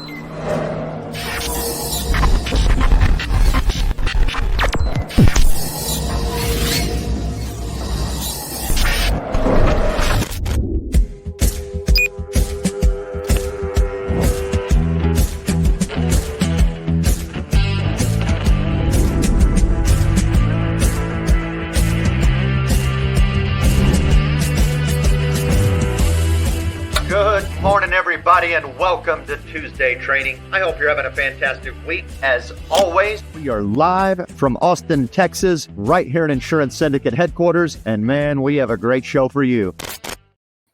Good morning, everybody, and welcome to Tuesday Training. I hope you're having a fantastic week. As always, we are live from Austin, Texas, right here at Insurance Syndicate headquarters. And man, we have a great show for you.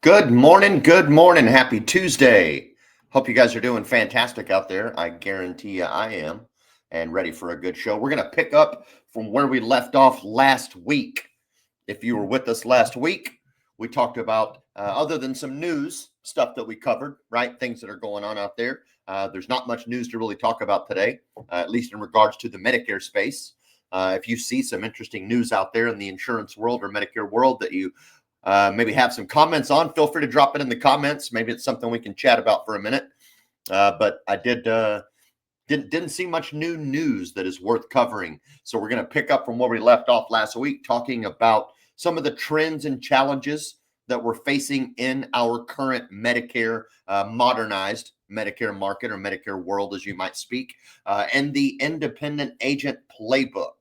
Good morning. Happy Tuesday. Hope you guys are doing fantastic out there. I guarantee you I am, and ready for a good show. We're going to pick up from where we left off last week. If you were with us last week, we talked about, other than some news stuff that we covered, right? Things that are going on out there. There's not much news to really talk about today, at least in regards to the Medicare space. If you see some interesting news out there in the insurance world or Medicare world that you maybe have some comments on, feel free to drop it in the comments. Maybe it's something we can chat about for a minute. But I didn't see much new news that is worth covering. So we're going to pick up from where we left off last week, talking about some of the trends and challenges that we're facing in our current Medicare, modernized Medicare market or Medicare world, as you might speak, and the independent agent playbook,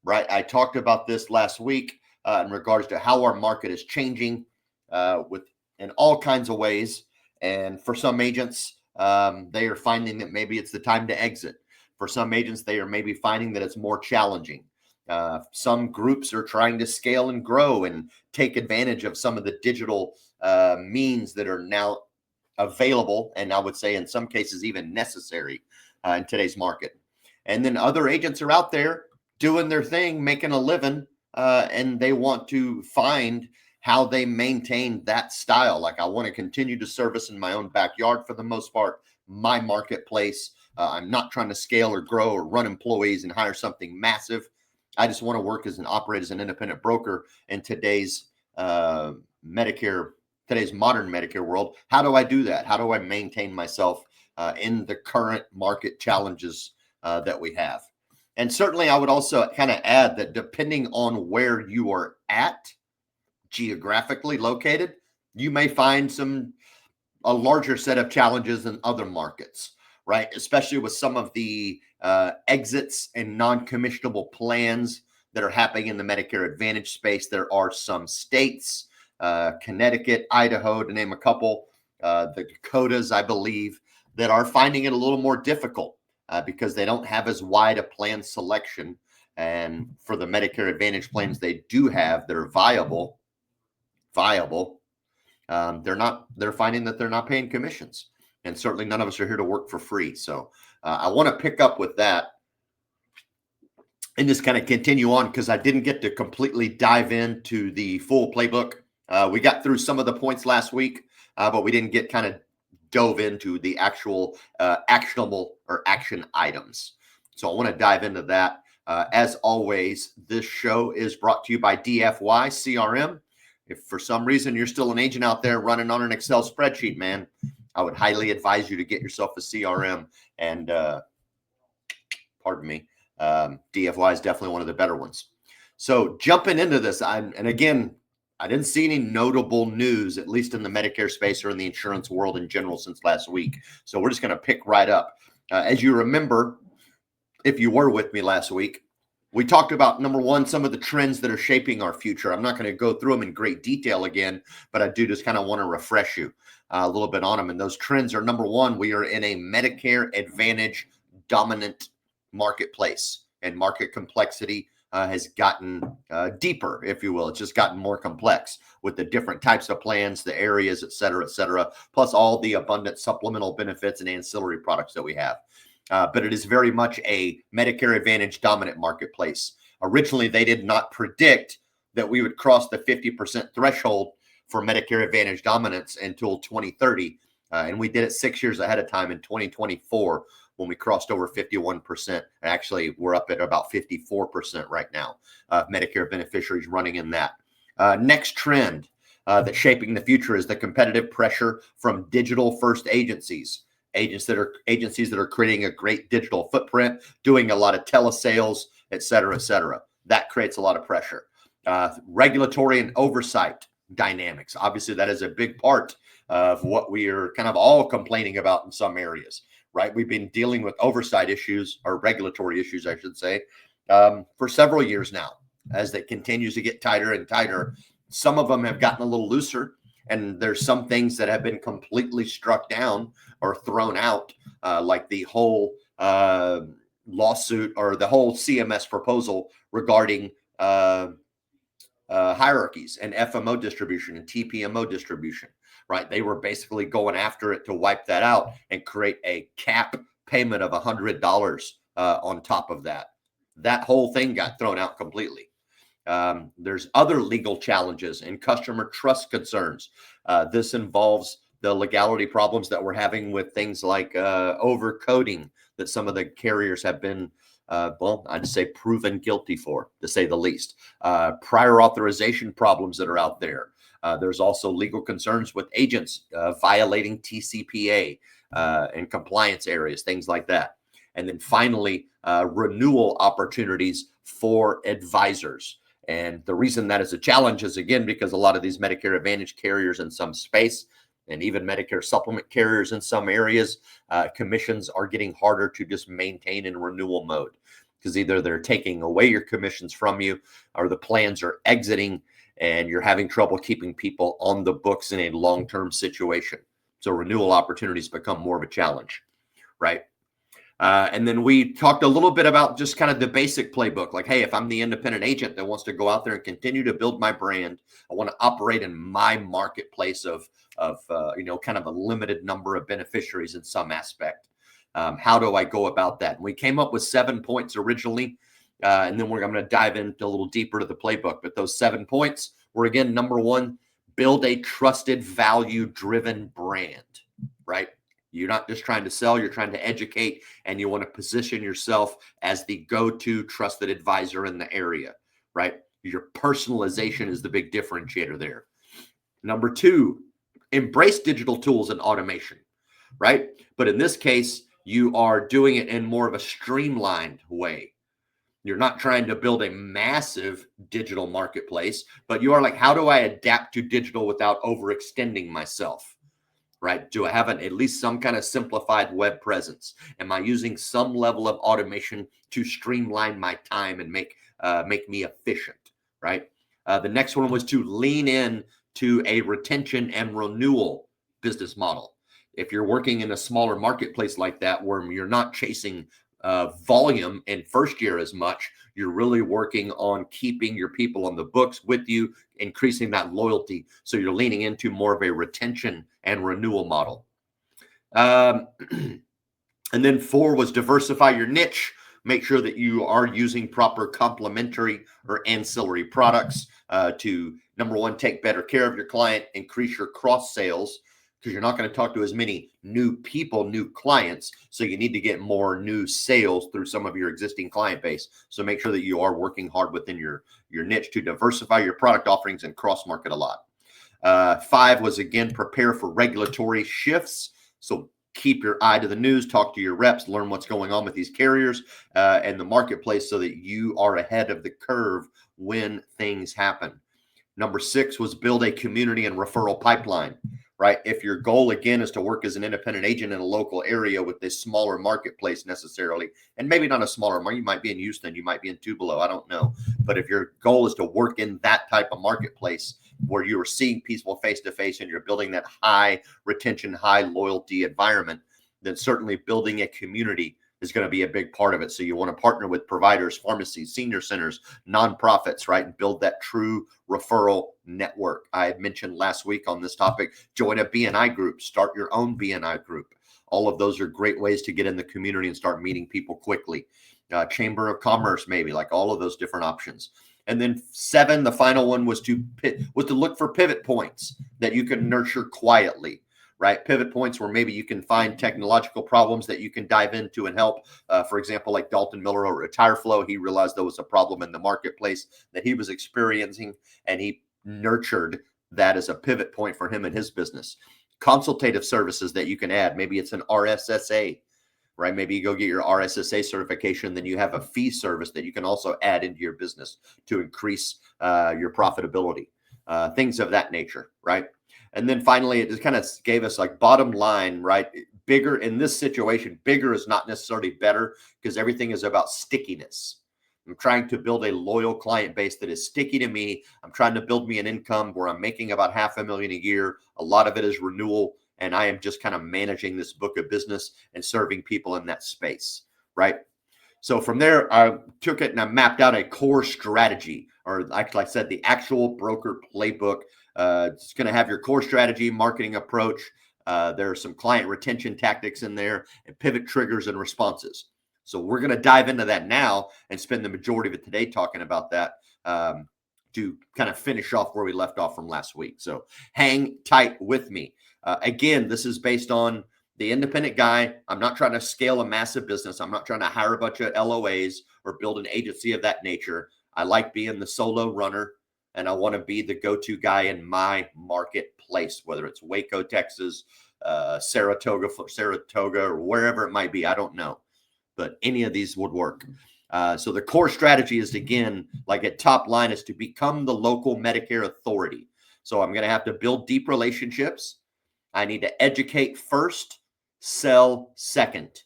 right? I talked about this last week in regards to how our market is changing in all kinds of ways. And for some agents, they are finding that maybe it's the time to exit. For some agents, they are maybe finding that it's more challenging. Some groups are trying to scale and grow and take advantage of some of the digital means that are now available, and I would say in some cases even necessary in today's market. And then other agents are out there doing their thing, making a living, and they want to find how they maintain that style. Like, I want to continue to service in my own backyard for the most part, my marketplace. I'm not trying to scale or grow or run employees and hire something massive. I just want to work as an operate as an independent broker in today's modern Medicare world. How do I do that? How do I maintain myself in the current market challenges that we have? And certainly I would also kind of add that depending on where you are at geographically located, you may find a larger set of challenges than other markets, right? Especially with some of the exits and non-commissionable plans that are happening in the Medicare Advantage space. There are some states, Connecticut, Idaho, to name a couple, the Dakotas, I believe, that are finding it a little more difficult because they don't have as wide a plan selection. And for the Medicare Advantage plans they do have that are viable, they're finding that they're not paying commissions. And certainly none of us are here to work for free. So I want to pick up with that and just kind of continue on, because I didn't get to completely dive into the full playbook. We got through some of the points last week, but we didn't get kind of dove into the actual actionable or action items. So I want to dive into that. As always, this show is brought to you by DFY CRM. If for some reason you're still an agent out there running on an Excel spreadsheet, man, I would highly advise you to get yourself a CRM, and DFY is definitely one of the better ones. So jumping into this, and again, I didn't see any notable news, at least in the Medicare space or in the insurance world in general, since last week. So we're just going to pick right up. As you remember, if you were with me last week, we talked about, number one, some of the trends that are shaping our future. I'm not going to go through them in great detail again, but I do just kind of want to refresh you a little bit on them. And those trends are, number one, we are in a Medicare Advantage dominant marketplace, and market complexity has gotten deeper, if you will. It's just gotten more complex with the different types of plans, the areas, et cetera, plus all the abundant supplemental benefits and ancillary products that we have. But it is very much a Medicare Advantage dominant marketplace. Originally, they did not predict that we would cross the 50% threshold for Medicare Advantage dominance until 2030. And we did it 6 years ahead of time in 2024 when we crossed over 51%. Actually, we're up at about 54% right now of Medicare beneficiaries running in that. Next trend that's shaping the future is the competitive pressure from digital first agencies. agencies that are creating a great digital footprint, doing a lot of telesales, et cetera, et cetera. That creates a lot of pressure. Regulatory and oversight dynamics. Obviously, that is a big part of what we are kind of all complaining about in some areas, right? We've been dealing with oversight issues, or regulatory issues, I should say, for several years now. As that continues to get tighter and tighter, some of them have gotten a little looser, and there's some things that have been completely struck down or thrown out, like the whole lawsuit or the whole CMS proposal regarding hierarchies and FMO distribution and TPMO distribution, right? They were basically going after it to wipe that out and create a cap payment of $100 on top of that. That whole thing got thrown out completely. There's other legal challenges and customer trust concerns. This involves the legality problems that we're having with things like overcoding that some of the carriers have been, I'd say proven guilty for, to say the least. Prior authorization problems that are out there. There's also legal concerns with agents violating TCPA and compliance areas, things like that. And then finally, renewal opportunities for advisors. And the reason that is a challenge is, again, because a lot of these Medicare Advantage carriers in some space, and even Medicare supplement carriers in some areas, commissions are getting harder to just maintain in renewal mode, because either they're taking away your commissions from you, or the plans are exiting and you're having trouble keeping people on the books in a long-term situation. So renewal opportunities become more of a challenge, right? And then we talked a little bit about just kind of the basic playbook. Like, hey, if I'm the independent agent that wants to go out there and continue to build my brand, I want to operate in my marketplace of kind of a limited number of beneficiaries in some aspect. How do I go about that? And we came up with 7 points originally, and then I'm going to dive into a little deeper to the playbook. But those 7 points were, again, number one, build a trusted, value-driven brand, right? You're not just trying to sell, you're trying to educate, and you want to position yourself as the go-to trusted advisor in the area, right? Your personalization is the big differentiator there. Number two, embrace digital tools and automation, right? But in this case, you are doing it in more of a streamlined way. You're not trying to build a massive digital marketplace, but you are like, how do I adapt to digital without overextending myself? Right? Do I have at least some kind of simplified web presence? Am I using some level of automation to streamline my time and make me efficient? Right? The next one was to lean in to a retention and renewal business model. If you're working in a smaller marketplace like that, where you're not chasing volume in first year as much, you're really working on keeping your people on the books with you, increasing that loyalty. So you're leaning into more of a retention and renewal model. And then 4 was diversify your niche. Make sure that you are using proper complementary or ancillary products to, number one, take better care of your client, increase your cross sales, because you're not going to talk to as many new people, new clients. So you need to get more new sales through some of your existing client base. So make sure that you are working hard within your niche to diversify your product offerings and cross market a lot. 5 was, again, prepare for regulatory shifts. So keep your eye to the news, talk to your reps, learn what's going on with these carriers and the marketplace, so that you are ahead of the curve when things happen. Number 6 was build a community and referral pipeline. Right? If your goal, again, is to work as an independent agent in a local area with this smaller marketplace necessarily, and maybe not a smaller market, you might be in Houston, you might be in Tupelo, I don't know. But if your goal is to work in that type of marketplace where you are seeing people face to face and you're building that high retention, high loyalty environment, then certainly building a community is going to be a big part of it. So you want to partner with providers, pharmacies, senior centers, nonprofits, right? And build that true referral network. I had mentioned last week on this topic, join a BNI group, start your own BNI group. All of those are great ways to get in the community and start meeting people quickly. Chamber of Commerce, maybe, like all of those different options. And then 7, the final one was to look for pivot points that you can nurture quietly. Right? Pivot points where maybe you can find technological problems that you can dive into and help. For example, like Dalton Miller over at Tire Flow, he realized there was a problem in the marketplace that he was experiencing, and he nurtured that as a pivot point for him and his business. consultative services that you can add. Maybe it's an RSSA, right? Maybe you go get your RSSA certification, then you have a fee service that you can also add into your business to increase your profitability, things of that nature, right? And then finally, it just kind of gave us like bottom line, right? Bigger in this situation, bigger is not necessarily better because everything is about stickiness. I'm trying to build a loyal client base that is sticky to me. I'm trying to build me an income where I'm making about $500,000 a year. A lot of it is renewal, and I am just kind of managing this book of business and serving people in that space, right? So from there, I took it and I mapped out a core strategy, or like I said, the actual broker playbook. It's going to have your core strategy, marketing approach. There are some client retention tactics in there and pivot triggers and responses. So we're going to dive into that now and spend the majority of it today talking about that to kind of finish off where we left off from last week. So hang tight with me. Again, this is based on the independent guy. I'm not trying to scale a massive business. I'm not trying to hire a bunch of LOAs or build an agency of that nature. I like being the solo runner, and I want to be the go-to guy in my marketplace, whether it's Waco, Texas, Saratoga, or wherever it might be. I don't know, but any of these would work. So the core strategy is, again, like at top line, is to become the local Medicare authority. So I'm going to have to build deep relationships. I need to educate first, sell second,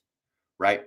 right?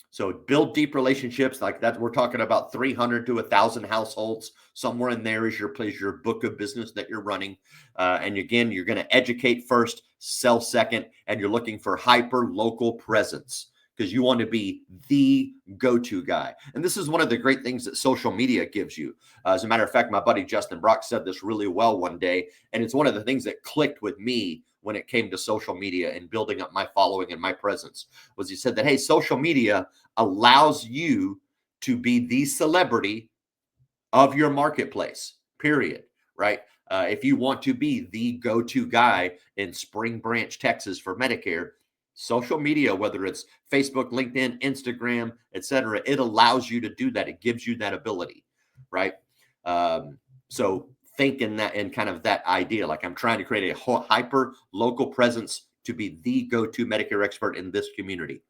So build deep relationships like that. We're talking about 300 to 1,000 households. Somewhere in there is your book of business that you're running. And again, you're going to educate first, sell second, and you're looking for hyper local presence because you want to be the go-to guy. And this is one of the great things that social media gives you. As a matter of fact, my buddy Justin Brock said this really well one day, and it's one of the things that clicked with me when it came to social media and building up my following and my presence, was he said that, hey, social media allows you to be the celebrity of your marketplace, period, right? If you want to be the go-to guy in Spring Branch, Texas for Medicare, social media, whether it's Facebook, LinkedIn, Instagram, etc., it allows you to do that. It gives you that ability, right? So think in that, in kind of that idea, like I'm trying to create a hyper local presence to be the go-to Medicare expert in this community.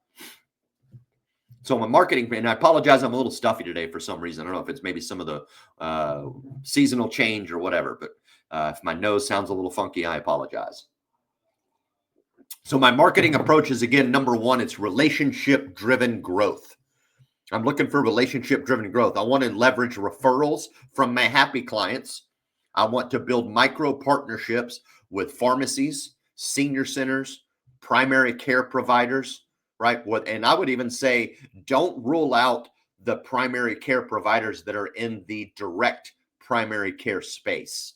So my marketing, and I apologize, I'm a little stuffy today for some reason. I don't know if it's maybe some of the seasonal change or whatever, but if my nose sounds a little funky, I apologize. So my marketing approach is, again, number one, it's relationship-driven growth. I'm looking for relationship-driven growth. I want to leverage referrals from my happy clients. I want to build micro partnerships with pharmacies, senior centers, primary care providers, right? And I would even say, don't rule out the primary care providers that are in the direct primary care space.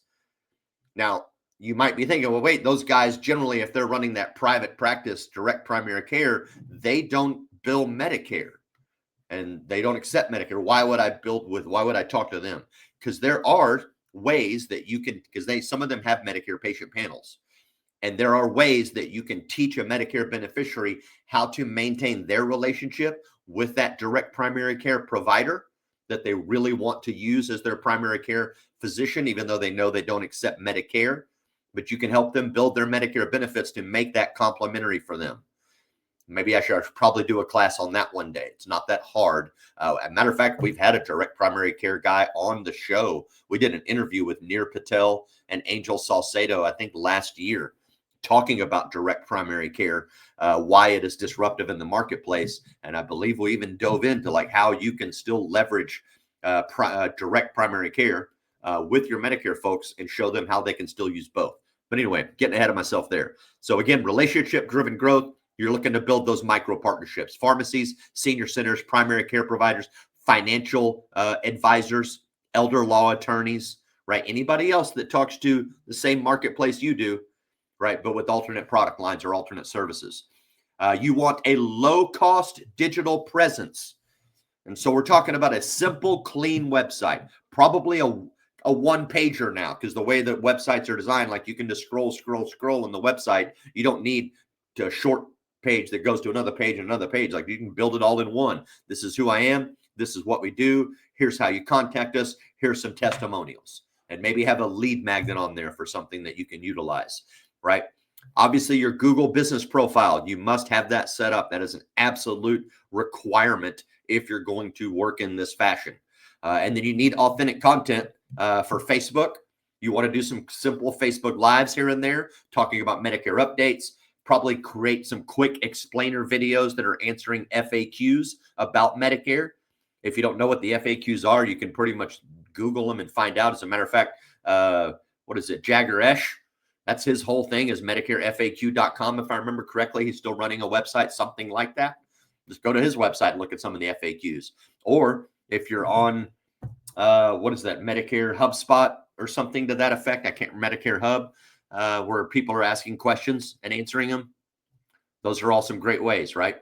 Now, you might be thinking, well, wait, those guys generally, if they're running that private practice, direct primary care, they don't bill Medicare and they don't accept Medicare. Why would I talk to them? Because there are ways that you can, because some of them have Medicare patient panels. And there are ways that you can teach a Medicare beneficiary how to maintain their relationship with that direct primary care provider that they really want to use as their primary care physician, even though they know they don't accept Medicare. But you can help them build their Medicare benefits to make that complimentary for them. Maybe I should probably do a class on that one day. It's not that hard. As a matter of fact, we've had a direct primary care guy on the show. We did an interview with Nir Patel and Angel Salcedo, I think last year, talking about direct primary care, why it is disruptive in the marketplace. And I believe we even dove into like how you can still leverage direct primary care with your Medicare folks and show them how they can still use both. But anyway, getting ahead of myself there. So again, relationship-driven growth. You're looking to build those micro partnerships, pharmacies, senior centers, primary care providers, financial advisors, elder law attorneys, right? Anybody else that talks to the same marketplace you do, right? But with alternate product lines or alternate services. You want a low-cost digital presence. And so we're talking about a simple, clean website, probably a one-pager now, because the way that websites are designed, like you can just scroll on the website. You don't need a short page that goes to another page and another page. Like you can build it all in one. This is who I am. This is what we do. Here's how you contact us. Here's some testimonials. And maybe have a lead magnet on there for something that you can utilize, right? Obviously, your Google business profile, you must have that set up. That is an absolute requirement if you're going to work in this fashion. And then you need authentic content for Facebook. You want to do some simple Facebook Lives here and there, talking about Medicare updates. Probably create some quick explainer videos that are answering FAQs about Medicare. If you don't know what the FAQs are, you can pretty much Google them and find out. As a matter of fact, what is it? Jaggeresh, that's his whole thing, is MedicareFAQ.com. If I remember correctly, he's still running a website, something like that. Just go to his website and look at some of the FAQs. Or if you're on, what is that, Medicare HubSpot or something to that effect, I can't, Medicare Hub, where people are asking questions and answering them. Those are all some great ways, right?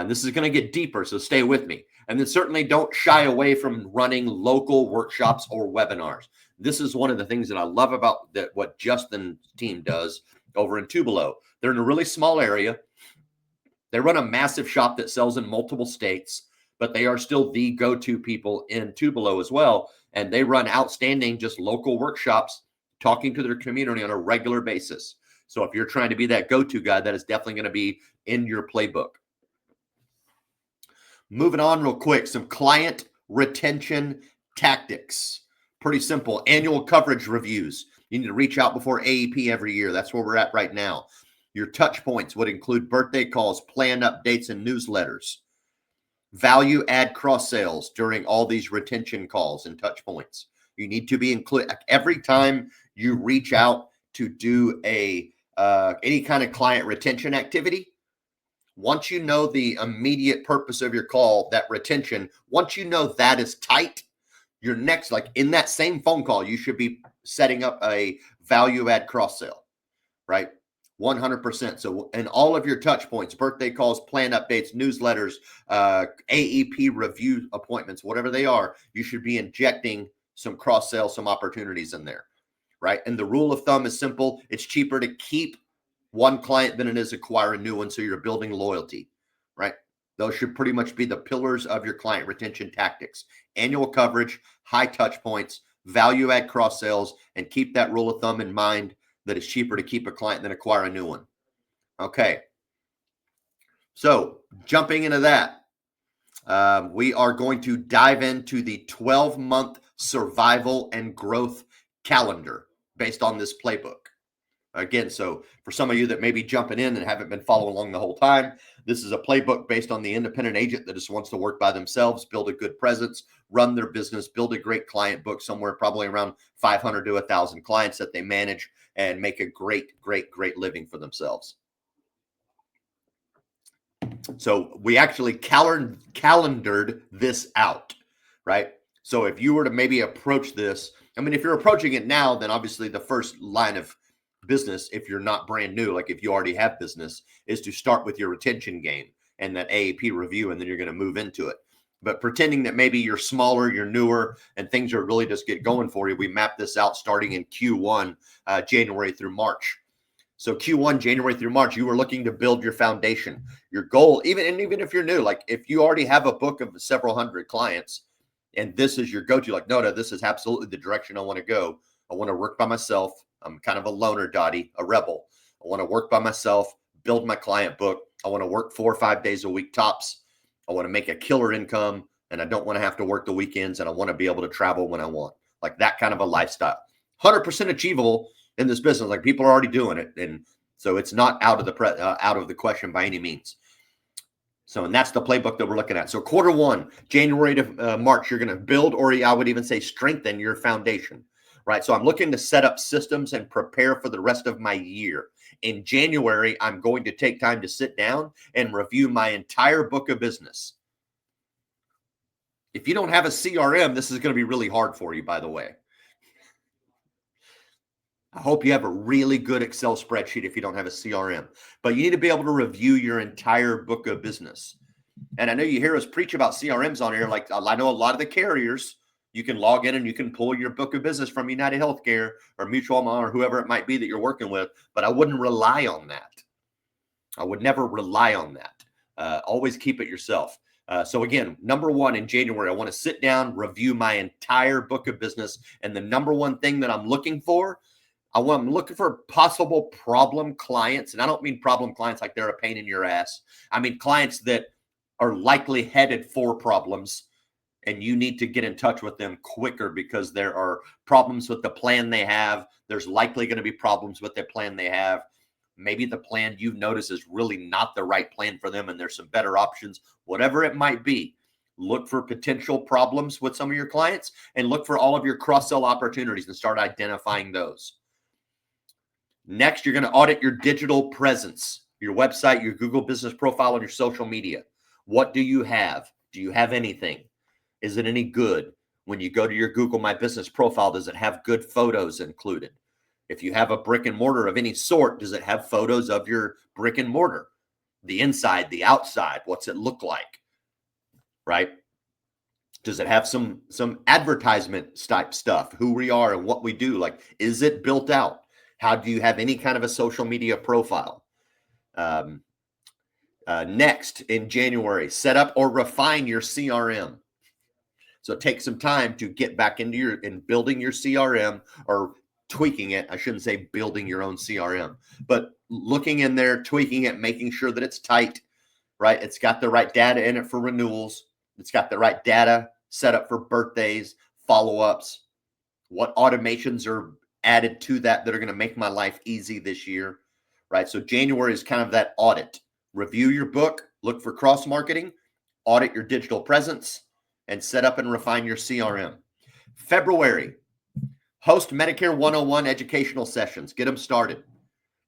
This is going to get deeper, so stay with me. And then certainly don't shy away from running local workshops or webinars. This is one of the things that I love about what Justin's team does over in Tupelo. They're in a really small area. They run a massive shop that sells in multiple states, but they are still the go-to people in Tupelo as well. And they run outstanding, just local workshops, talking to their community on a regular basis. So if you're trying to be that go-to guy, that is definitely going to be in your playbook. Moving on real quick, some client retention tactics. Pretty simple. Annual coverage reviews. You need to reach out before AEP every year. That's where we're at right now. Your touch points would include birthday calls, plan updates, and newsletters. Value add cross sales during all these retention calls and touch points. You need to be included every time you reach out to do any kind of client retention activity. Once you know the immediate purpose of your call, that retention, once you know that is tight, your next, like in that same phone call, you should be setting up a value add cross sale, right? 100%. So in all of your touch points, birthday calls, plan updates, newsletters, AEP review appointments, whatever they are, you should be injecting some cross sale, some opportunities in there, right? And the rule of thumb is simple. It's cheaper to keep one client than it is acquire a new one. So you're building loyalty, right? Those should pretty much be the pillars of your client retention tactics: annual coverage, high touch points, value add cross sales, and keep that rule of thumb in mind that it's cheaper to keep a client than acquire a new one. Okay. So jumping into that, we are going to dive into the 12-month survival and growth calendar based on this playbook. Again, so for some of you that may be jumping in and haven't been following along the whole time, this is a playbook based on the independent agent that just wants to work by themselves, build a good presence, run their business, build a great client book, somewhere probably around 500 to 1,000 clients that they manage and make a great living for themselves. So we actually calendared this out, right? So if you were to maybe approach this, I mean, if you're approaching it now, then obviously the first line of business, if you're not brand new, like if you already have business, is to start with your retention game and that AAP review, and then you're going to move into it. But pretending that maybe you're smaller, you're newer, and things are really just get going for you, we mapped this out starting in Q1, January through March. So Q1, January through March, you were looking to build your foundation. Your goal, even if you're new, like if you already have a book of several hundred clients and this is your go-to, like, no, this is absolutely the direction I want to go. I want to work by myself. I'm kind of a loner, Dottie, a rebel. I want to work by myself, build my client book. I want to work 4 or 5 days a week tops. I want to make a killer income, and I don't want to have to work the weekends, and I want to be able to travel when I want. Like that kind of a lifestyle. 100% achievable in this business. Like people are already doing it. And so it's not out of the question by any means. So, and that's the playbook that we're looking at. So Q1, January to March, you're going to build, or I would even say strengthen your foundation, right? So I'm looking to set up systems and prepare for the rest of my year. In January, I'm going to take time to sit down and review my entire book of business. If you don't have a CRM, this is going to be really hard for you, by the way. I hope you have a really good Excel spreadsheet if you don't have a CRM, but you need to be able to review your entire book of business. And I know you hear us preach about CRMs on here. Like I know a lot of the carriers, you can log in and you can pull your book of business from United Healthcare or Mutual or whoever it might be that you're working with, but I wouldn't rely on that. I would never rely on that. Always keep it yourself. So again, number one, in January, I want to sit down, review my entire book of business. And the number one thing that I'm looking for I'm looking for possible problem clients. And I don't mean problem clients like they're a pain in your ass. I mean clients that are likely headed for problems, and you need to get in touch with them quicker because there are problems with the plan they have. There's likely going to be problems with the plan they have. Maybe the plan you've noticed is really not the right plan for them and there's some better options. Whatever it might be, look for potential problems with some of your clients and look for all of your cross-sell opportunities and start identifying those. Next, you're going to audit your digital presence, your website, your Google business profile, and your social media. What do you have? Do you have anything? Is it any good? When you go to your Google My Business profile, does it have good photos included? If you have a brick and mortar of any sort, does it have photos of your brick and mortar? The inside, the outside, what's it look like? Right? Does it have some advertisement type stuff, who we are and what we do? Like, is it built out? How do you have any kind of a social media profile? Next, in January, set up or refine your CRM. So take some time to get back into building your CRM, or tweaking it. I shouldn't say building your own CRM, but looking in there, tweaking it, making sure that it's tight, right? It's got the right data in it for renewals. It's got the right data set up for birthdays, follow-ups, what automations are added to that are going to make my life easy this year, right? So January is kind of that audit. Review your book, look for cross-marketing, audit your digital presence, and set up and refine your CRM. February, host Medicare 101 educational sessions. Get them started.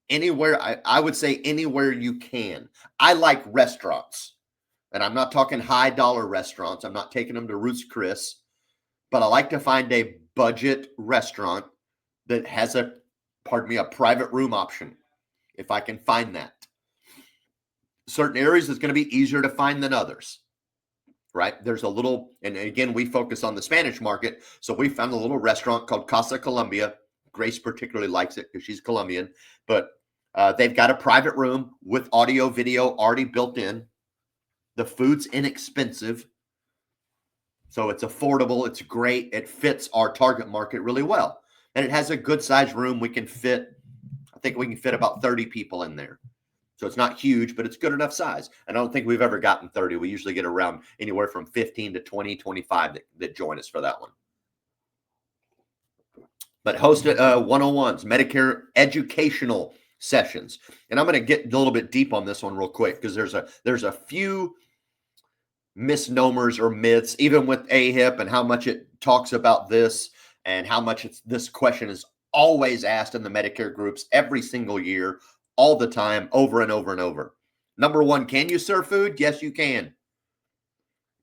Anywhere, I would say anywhere you can. I like restaurants, and I'm not talking high dollar restaurants. I'm not taking them to Ruth's Chris, but I like to find a budget restaurant that has a private room option, if I can find that. Certain areas it's going to be easier to find than others, right? There's a little, and again, we focus on the Spanish market. So we found a little restaurant called Casa Colombia. Grace particularly likes it because she's Colombian, but they've got a private room with audio, video already built in. The food's inexpensive. So it's affordable. It's great. It fits our target market really well. And it has a good size room. I think we can fit about 30 people in there. So it's not huge, but it's good enough size. And I don't think we've ever gotten 30. We usually get around anywhere from 15 to 20, 25 that join us for that one. But host 101s, Medicare educational sessions. And I'm going to get a little bit deep on this one real quick because there's a few misnomers or myths, even with AHIP and how much it talks about this and how much this question is always asked in the Medicare groups every single year, all the time, over and over and over. Number one, can you serve food? Yes, you can.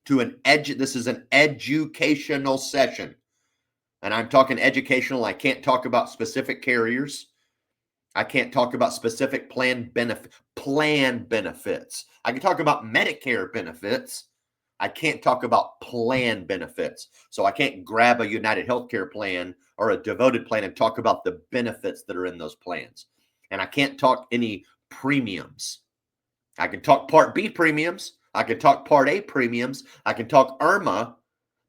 This is an educational session. And I'm talking educational. I can't talk about specific carriers. I can't talk about specific plan benefits. I can talk about Medicare benefits. I can't talk about plan benefits. So I can't grab a United Healthcare plan or a Devoted plan and talk about the benefits that are in those plans. And I can't talk any premiums. I can talk Part B premiums. I can talk Part A premiums. I can talk IRMA,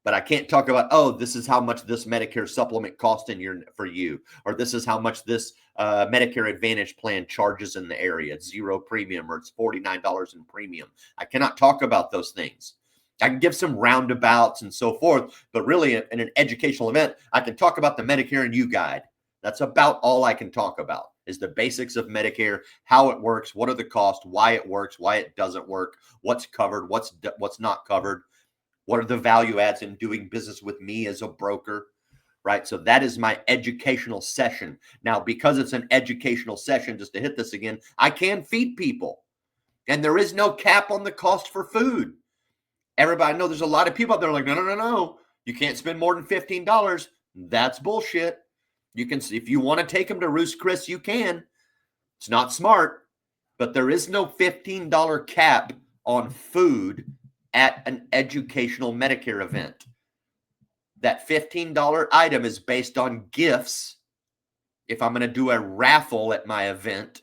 but I can't talk about, this is how much this Medicare supplement costs for you, or this is how much this Medicare Advantage plan charges in the area. It's zero premium, or it's $49 in premium. I cannot talk about those things. I can give some roundabouts and so forth, but really in an educational event, I can talk about the Medicare and You Guide. That's about all I can talk about, is the basics of Medicare, how it works, what are the costs, why it works, why it doesn't work, what's covered, what's not covered, what are the value adds in doing business with me as a broker, right? So that is my educational session. Now, because it's an educational session, just to hit this again, I can feed people, and there is no cap on the cost for food. Everybody, I know there's a lot of people out there like, no. You can't spend more than $15. That's bullshit. You can, if you want to take them to Ruth's Chris, you can. It's not smart, but there is no $15 cap on food at an educational Medicare event. That $15 item is based on gifts. If I'm going to do a raffle at my event,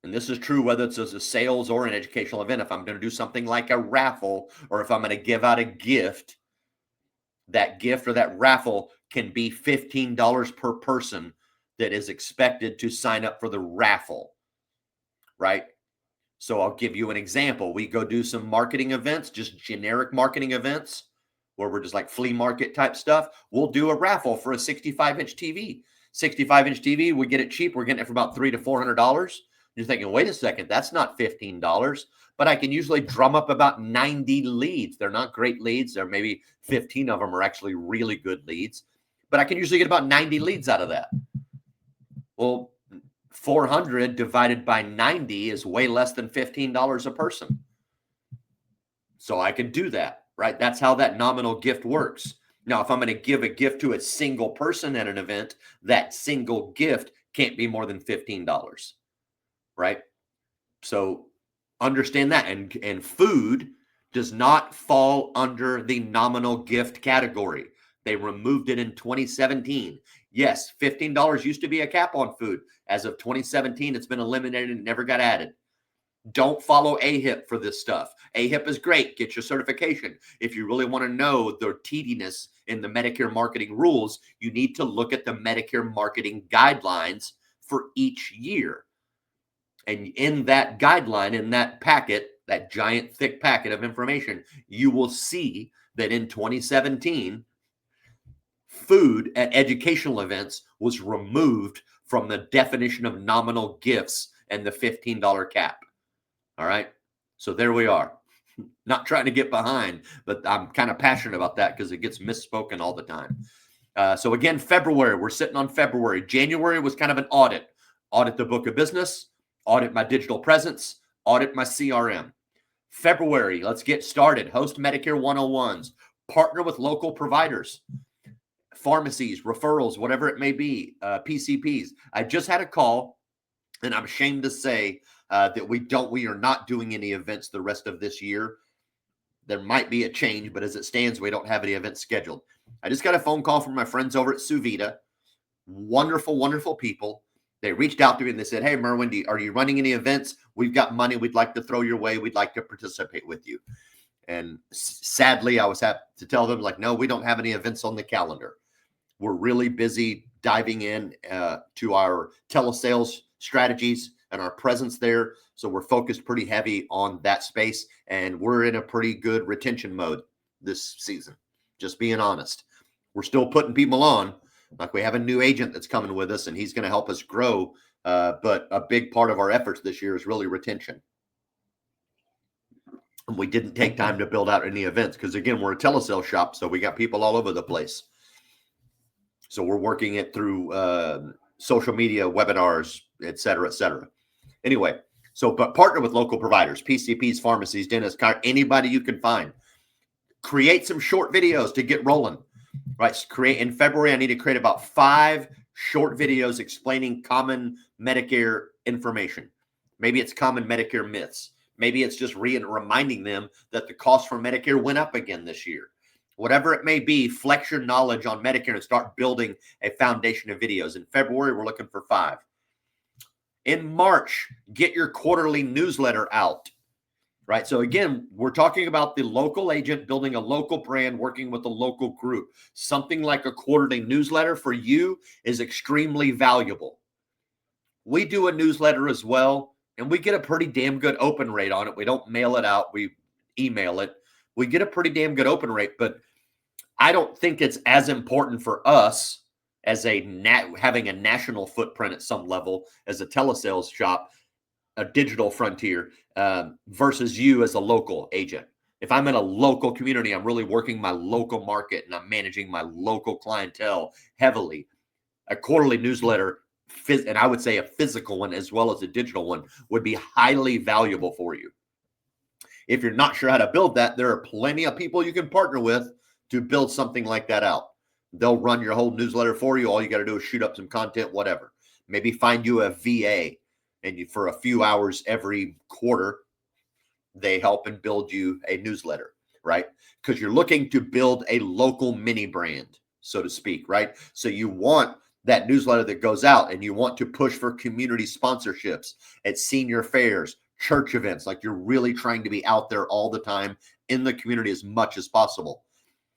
and this is true whether it's a sales or an educational event, if I'm going to do something like a raffle, or if I'm going to give out a gift, that gift or that raffle can be $15 per person. that is expected to sign up for the raffle, right? So I'll give you an example. We go do some marketing events, just generic marketing events, where we're just like flea market type stuff. We'll do a raffle for a 65-inch TV. 65-inch TV, we get it cheap. We're getting it for about $300 to $400. You're thinking, wait a second, that's not $15. But I can usually drum up about 90 leads. They're not great leads. There maybe 15 of them are actually really good leads. But I can usually get about 90 leads out of that. Well, 400 divided by 90 is way less than $15 a person. So I can do that, right? That's how that nominal gift works. Now, if I'm going to give a gift to a single person at an event, that single gift can't be more than $15, right? So understand that. And food does not fall under the nominal gift category. They removed it in 2017. Yes, $15 used to be a cap on food. As of 2017, it's been eliminated and never got added. Don't follow AHIP for this stuff. AHIP is great. Get your certification. If you really want to know the tediness in the Medicare marketing rules, you need to look at the Medicare marketing guidelines for each year. And in that guideline, in that packet, that giant thick packet of information, you will see that in 2017, food at educational events was removed from the definition of nominal gifts and the $15 cap. All right. So there we are. Not trying to get behind, but I'm kind of passionate about that because it gets misspoken all the time. So again, February, we're sitting on February. January was kind of an audit. Audit the book of business, audit my digital presence, audit my CRM. February, let's get started. Host Medicare 101s, partner with local providers, pharmacies, referrals, whatever it may be, PCPs. I just had a call, and I'm ashamed to say that we are not doing any events the rest of this year. There might be a change, but as it stands, we don't have any events scheduled. I just got a phone call from my friends over at Suvita. Wonderful, wonderful people. They reached out to me and they said, hey, Merwin, are you running any events? We've got money we'd like to throw your way. We'd like to participate with you. And sadly, I was happy to tell them, like, no, we don't have any events on the calendar. We're really busy diving in to our telesales strategies and our presence there. So we're focused pretty heavy on that space, and we're in a pretty good retention mode this season. Just being honest, we're still putting people on. Like, we have a new agent that's coming with us, and he's going to help us grow. But a big part of our efforts this year is really retention. And we didn't take time to build out any events because, again, we're a telesale shop, so we got people all over the place. So we're working it through social media, webinars, et cetera, et cetera. Anyway, but partner with local providers, PCPs, pharmacies, dentists, anybody you can find. Create some short videos to get rolling, right? In February, I need to create about 5 short videos explaining common Medicare information. Maybe it's common Medicare myths. Maybe it's just reminding them that the cost for Medicare went up again this year. Whatever it may be, flex your knowledge on Medicare and start building a foundation of videos. In February, we're looking for 5. In March, get your quarterly newsletter out, right? So again, we're talking about the local agent building a local brand, working with a local group. Something like a quarterly newsletter for you is extremely valuable. We do a newsletter as well, and we get a pretty damn good open rate on it. We don't mail it out. We email it. We get a pretty damn good open rate, but I don't think it's as important for us as having a national footprint at some level as a telesales shop, a digital frontier, versus you as a local agent. If I'm in a local community, I'm really working my local market and I'm managing my local clientele heavily. A quarterly newsletter, and I would say a physical one as well as a digital one, would be highly valuable for you. If you're not sure how to build that, there are plenty of people you can partner with to build something like that out. They'll run your whole newsletter for you. All you got to do is shoot up some content, whatever. Maybe find you a VA, and for a few hours every quarter, they help and build you a newsletter, right? Because you're looking to build a local mini brand, so to speak, right? So you want that newsletter that goes out, and you want to push for community sponsorships at senior fairs, church events. Like, you're really trying to be out there all the time in the community as much as possible.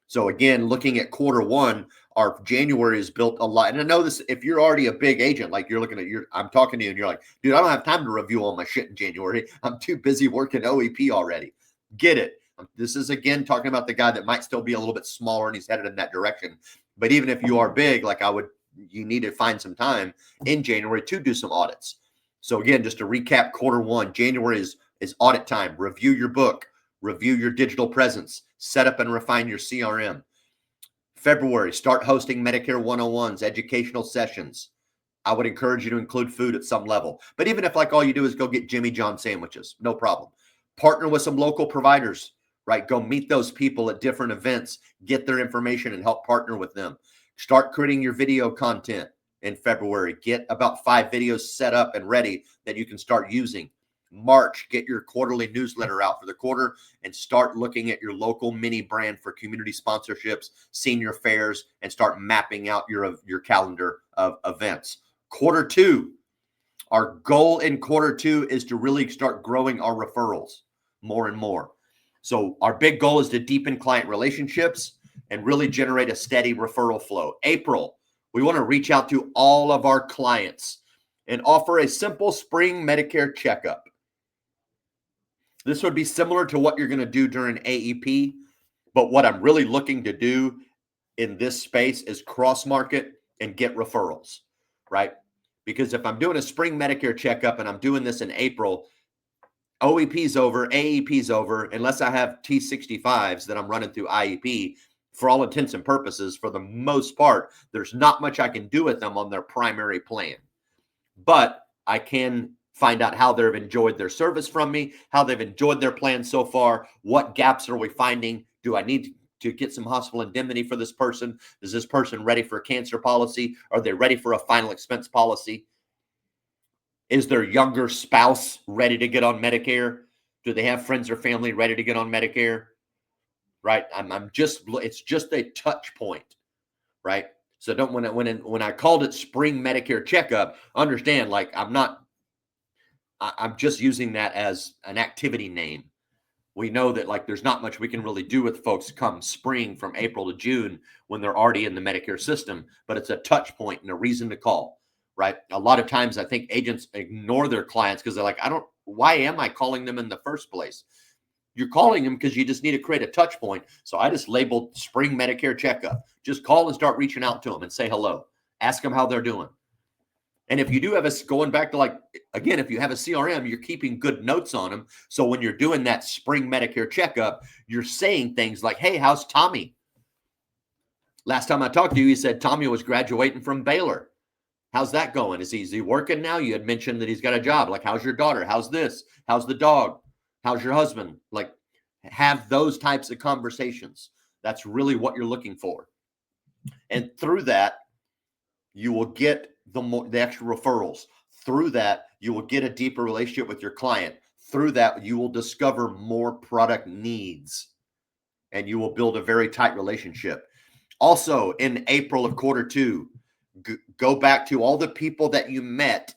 So again, looking at quarter one, our January is built a lot. And I know this, if you're already a big agent, like you're looking at I'm talking to you and you're like, dude, I don't have time to review all my shit in January. I'm too busy working OEP already. Get it. This is again talking about the guy that might still be a little bit smaller and he's headed in that direction. But even if you are big, like you need to find some time in January to do some audits. So again, just to recap, quarter one, January is audit time. Review your book, review your digital presence, set up and refine your CRM. February, start hosting Medicare 101s, educational sessions. I would encourage you to include food at some level. But even if like all you do is go get Jimmy John sandwiches, no problem. Partner with some local providers, right? Go meet those people at different events, get their information and help partner with them. Start creating your video content in February. Get about 5 videos set up and ready that you can start using. March, get your quarterly newsletter out for the quarter and start looking at your local mini brand for community sponsorships, senior fairs, and start mapping out your calendar of events. Quarter two, our goal in quarter two is to really start growing our referrals more and more. So our big goal is to deepen client relationships and really generate a steady referral flow. April, we want to reach out to all of our clients and offer a simple spring Medicare checkup. This would be similar to what you're going to do during AEP, but what I'm really looking to do in this space is cross market and get referrals, right? Because if I'm doing a spring Medicare checkup and I'm doing this in April, OEP's over, AEP's over, unless I have T65s that I'm running through IEP. For all intents and purposes, for the most part, there's not much I can do with them on their primary plan. But I can find out how they've enjoyed their service from me, how they've enjoyed their plan so far, what gaps are we finding? Do I need to get some hospital indemnity for this person? Is this person ready for a cancer policy? Are they ready for a final expense policy? Is their younger spouse ready to get on Medicare? Do they have friends or family ready to get on Medicare? Right? It's just a touch point, right? So don't when I called it spring Medicare checkup, understand like I'm just using that as an activity name. We know that like there's not much we can really do with folks come spring from April to June when they're already in the Medicare system, but it's a touch point and a reason to call, right? A lot of times I think agents ignore their clients because they're like, why am I calling them in the first place? You're calling them because you just need to create a touch point. So I just labeled spring Medicare checkup. Just call and start reaching out to them and say hello. Ask them how they're doing. And if you do have going back to like, again, if you have a CRM, you're keeping good notes on them. So when you're doing that spring Medicare checkup, you're saying things like, hey, how's Tommy? Last time I talked to you, you said Tommy was graduating from Baylor. How's that going? Is he working now? You had mentioned that he's got a job. Like, how's your daughter? How's this? How's the dog? How's your husband? Like, have those types of conversations. That's really what you're looking for. And through that, you will get the extra referrals. Through that, you will get a deeper relationship with your client. Through that, you will discover more product needs and you will build a very tight relationship. Also, in April of quarter two, go back to all the people that you met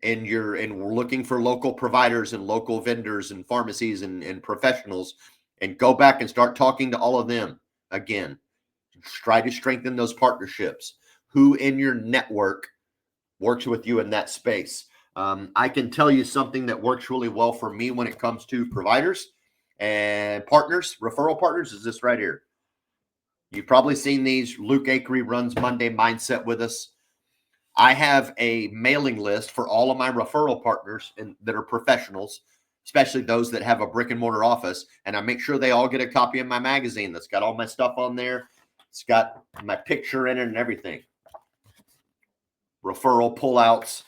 and we're looking for local providers and local vendors and pharmacies and professionals, and go back and start talking to all of them again. Try to strengthen those partnerships. Who in your network works with you in that space? I can tell you something that works really well for me when it comes to providers and partners, referral partners, is this right here. You've probably seen these. Luke Akery runs Monday Mindset with us. I have a mailing list for all of my referral partners that are professionals, especially those that have a brick and mortar office. And I make sure they all get a copy of my magazine that's got all my stuff on there. It's got my picture in it and everything. Referral pullouts,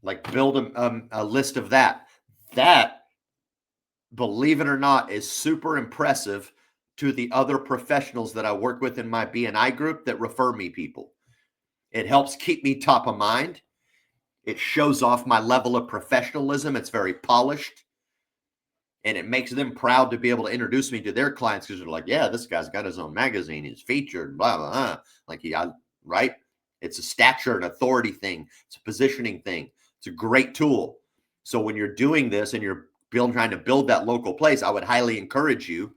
like build a list of that. That, believe it or not, is super impressive to the other professionals that I work with in my BNI group that refer me people. It helps keep me top of mind. It shows off my level of professionalism. It's very polished. And it makes them proud to be able to introduce me to their clients because they're like, yeah, this guy's got his own magazine. He's featured, blah, blah, blah. Like, right? It's a stature and authority thing. It's a positioning thing. It's a great tool. So when you're doing this and you're trying to build that local place, I would highly encourage you,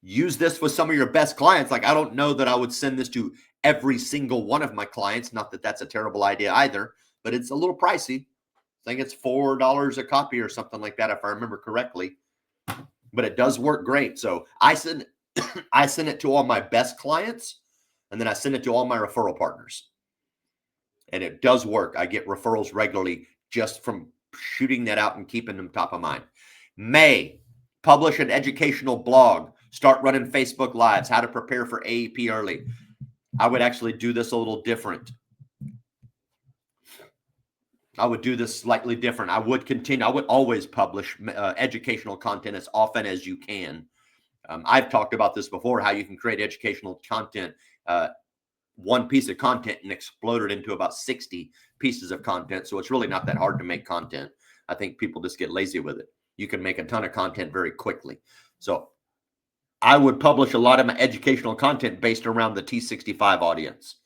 use this with some of your best clients. Like, I don't know that I would send this to every single one of my clients. Not that that's a terrible idea either, but it's a little pricey. I think it's $4 a copy or something like that, if I remember correctly. But it does work great. So I send it to all my best clients, and then I send it to all my referral partners. And it does work. I get referrals regularly just from shooting that out and keeping them top of mind. May, publish an educational blog. Start running Facebook Lives. How to prepare for AEP early. I would actually do this a little different. I would do this slightly different. I would continue. I would always publish educational content as often as you can. I've talked about this before, how you can create educational content, one piece of content, and explode it into about 60 pieces of content. So it's really not that hard to make content. I think people just get lazy with it. You can make a ton of content very quickly. So I would publish a lot of my educational content based around the T65 audience.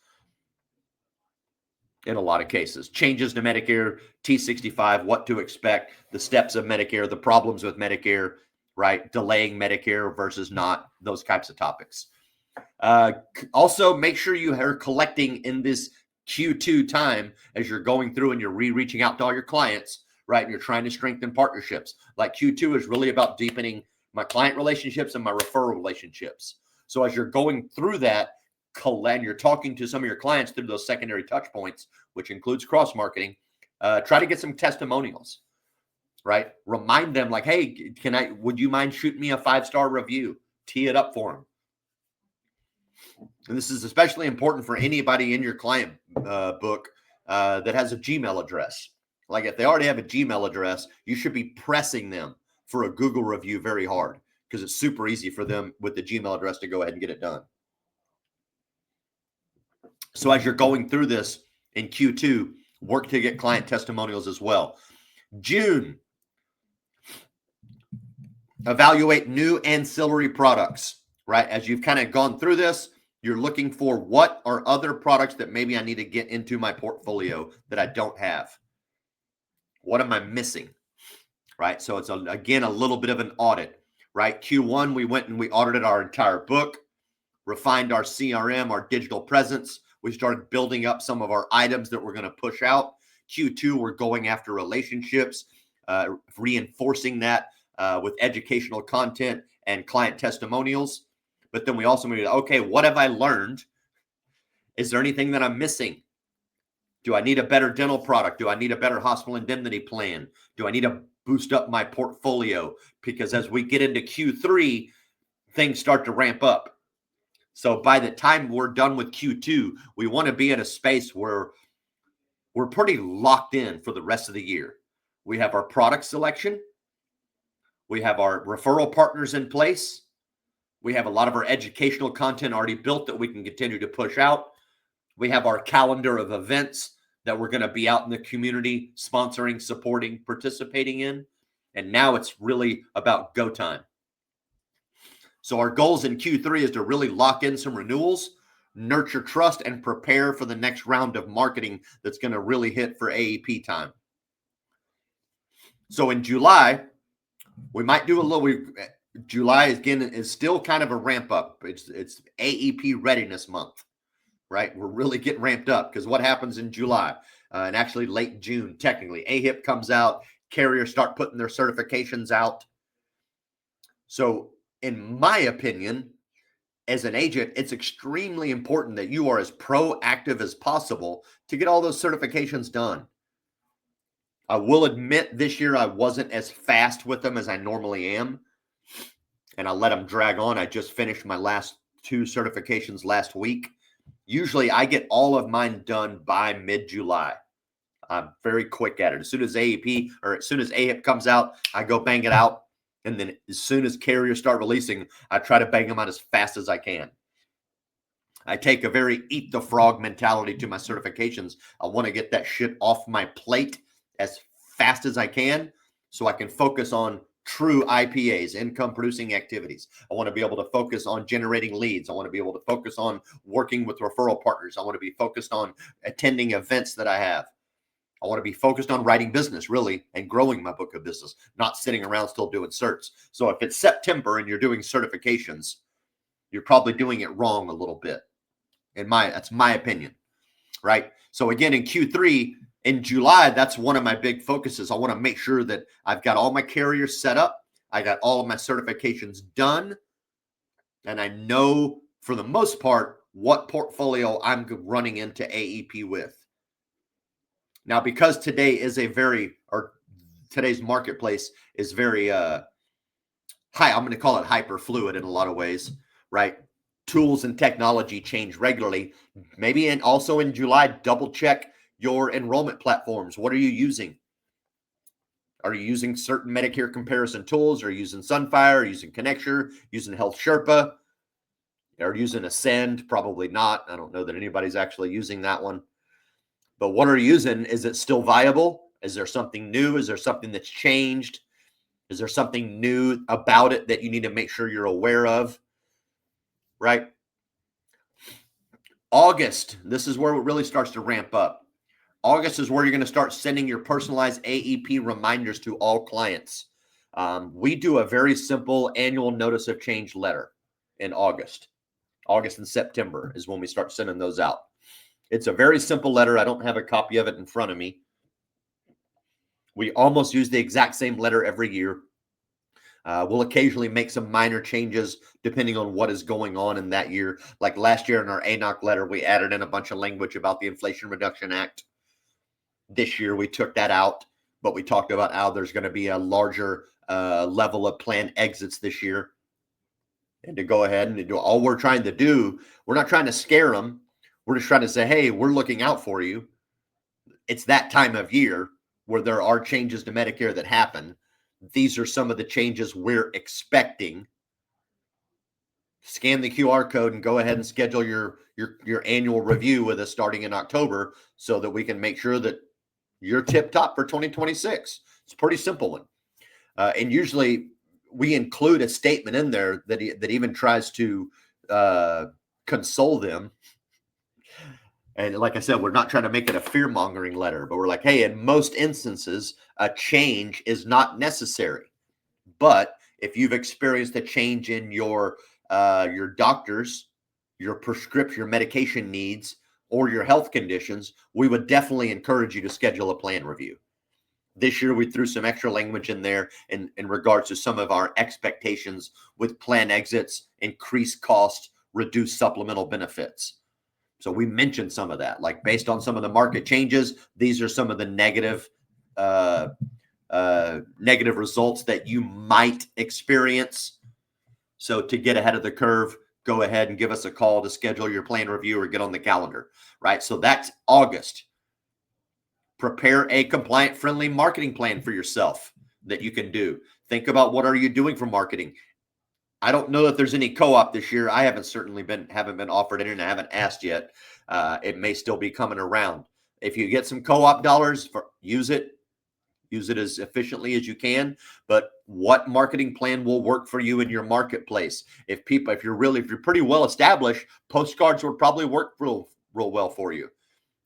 In a lot of cases, changes to Medicare, T65, what to expect, the steps of Medicare, the problems with Medicare, right? Delaying Medicare versus not, those types of topics. Also, make sure you are collecting in this Q2 time as you're going through and you're reaching out to all your clients, right? And you're trying to strengthen partnerships. Like, Q2 is really about deepening my client relationships and my referral relationships. So as you're going through that, and you're talking to some of your clients through those secondary touch points, which includes cross marketing, try to get some testimonials, right? Remind them, like, hey, would you mind shooting me a 5-star review? Tee it up for them. And this is especially important for anybody in your client book that has a Gmail address. Like, if they already have a Gmail address, you should be pressing them for a Google review very hard, because it's super easy for them with the Gmail address to go ahead and get it done. So as you're going through this in Q2, work to get client testimonials as well. June, evaluate new ancillary products, right? As you've kind of gone through this, you're looking for what are other products that maybe I need to get into my portfolio that I don't have. What am I missing, right? So it's, again, a little bit of an audit, right? Q1, we went and we audited our entire book, refined our CRM, our digital presence. We started building up some of our items that we're going to push out. Q2, we're going after relationships, reinforcing that with educational content and client testimonials. But then we also moved, okay, what have I learned? Is there anything that I'm missing? Do I need a better dental product? Do I need a better hospital indemnity plan? Do I need to boost up my portfolio? Because as we get into Q3, things start to ramp up. So by the time we're done with Q2, we want to be in a space where we're pretty locked in for the rest of the year. We have our product selection. We have our referral partners in place. We have a lot of our educational content already built that we can continue to push out. We have our calendar of events that we're going to be out in the community sponsoring, supporting, participating in. And now it's really about go time. So our goals in Q3 is to really lock in some renewals, nurture trust, and prepare for the next round of marketing that's going to really hit for AEP time. So in July, we might do a little. July again is still kind of a ramp up. It's AEP readiness month, right? We're really getting ramped up because what happens in July and actually late June, technically, AHIP comes out, carriers start putting their certifications out. So in my opinion, as an agent, it's extremely important that you are as proactive as possible to get all those certifications done. I will admit this year I wasn't as fast with them as I normally am, and I let them drag on. I just finished my last 2 certifications last week. Usually I get all of mine done by mid-July. I'm very quick at it. As soon as AEP or as soon as AHIP comes out, I go bang it out. And then as soon as carriers start releasing, I try to bang them out as fast as I can. I take a very eat the frog mentality to my certifications. I want to get that shit off my plate as fast as I can so I can focus on true IPAs, income producing activities. I want to be able to focus on generating leads. I want to be able to focus on working with referral partners. I want to be focused on attending events that I have. I want to be focused on writing business, really, and growing my book of business, not sitting around still doing certs. So if it's September and you're doing certifications, you're probably doing it wrong a little bit. That's my opinion, right? So again, in Q3, in July, that's one of my big focuses. I want to make sure that I've got all my carriers set up. I got all of my certifications done. And I know for the most part what portfolio I'm running into AEP with. Now, because today's marketplace is very I'm going to call it hyper fluid in a lot of ways, right? Tools and technology change regularly. Maybe also in July, double check your enrollment platforms. What are you using? Are you using certain Medicare comparison tools? Are you using Sunfire? Are you using Connecture? Using Health Sherpa? Are you using Ascend? Probably not. I don't know that anybody's actually using that one. But what are you using? Is it still viable? Is there something new? Is there something that's changed? Is there something new about it that you need to make sure you're aware of? Right? August, this is where it really starts to ramp up. August is where you're going to start sending your personalized AEP reminders to all clients. We do a very simple annual notice of change letter in August. August and September is when we start sending those out. It's a very simple letter. I don't have a copy of it in front of me. We almost use the exact same letter every year. We'll occasionally make some minor changes depending on what is going on in that year. Like last year in our ANOC letter, we added in a bunch of language about the Inflation Reduction Act. This year, we took that out, but we talked about how there's going to be a larger level of planned exits this year. And to go ahead and do all we're trying to do, we're not trying to scare them. We're just trying to say, hey, we're looking out for you. It's that time of year where there are changes to Medicare that happen. These are some of the changes we're expecting. Scan the QR code and go ahead and schedule your annual review with us starting in October so that we can make sure that you're tip top for 2026. It's a pretty simple one. And usually we include a statement in there that even tries to console them. And like I said, we're not trying to make it a fear-mongering letter, but we're like, hey, in most instances, a change is not necessary. But if you've experienced a change in your doctors, your prescription, your medication needs, or your health conditions, we would definitely encourage you to schedule a plan review. This year, we threw some extra language in there in regards to some of our expectations with plan exits, increased cost, reduced supplemental benefits. So we mentioned some of that, like based on some of the market changes, these are some of the negative results that you might experience. So to get ahead of the curve, go ahead and give us a call to schedule your plan review or get on the calendar, right? So that's August. Prepare a compliant, friendly marketing plan for yourself that you can do. Think about what are you doing for marketing. I don't know that there's any co-op this year. I haven't been offered it, and I haven't asked yet. It may still be coming around. If you get some co-op dollars, use it as efficiently as you can. But what marketing plan will work for you in your marketplace? If you're pretty well established, postcards would probably work real well for you.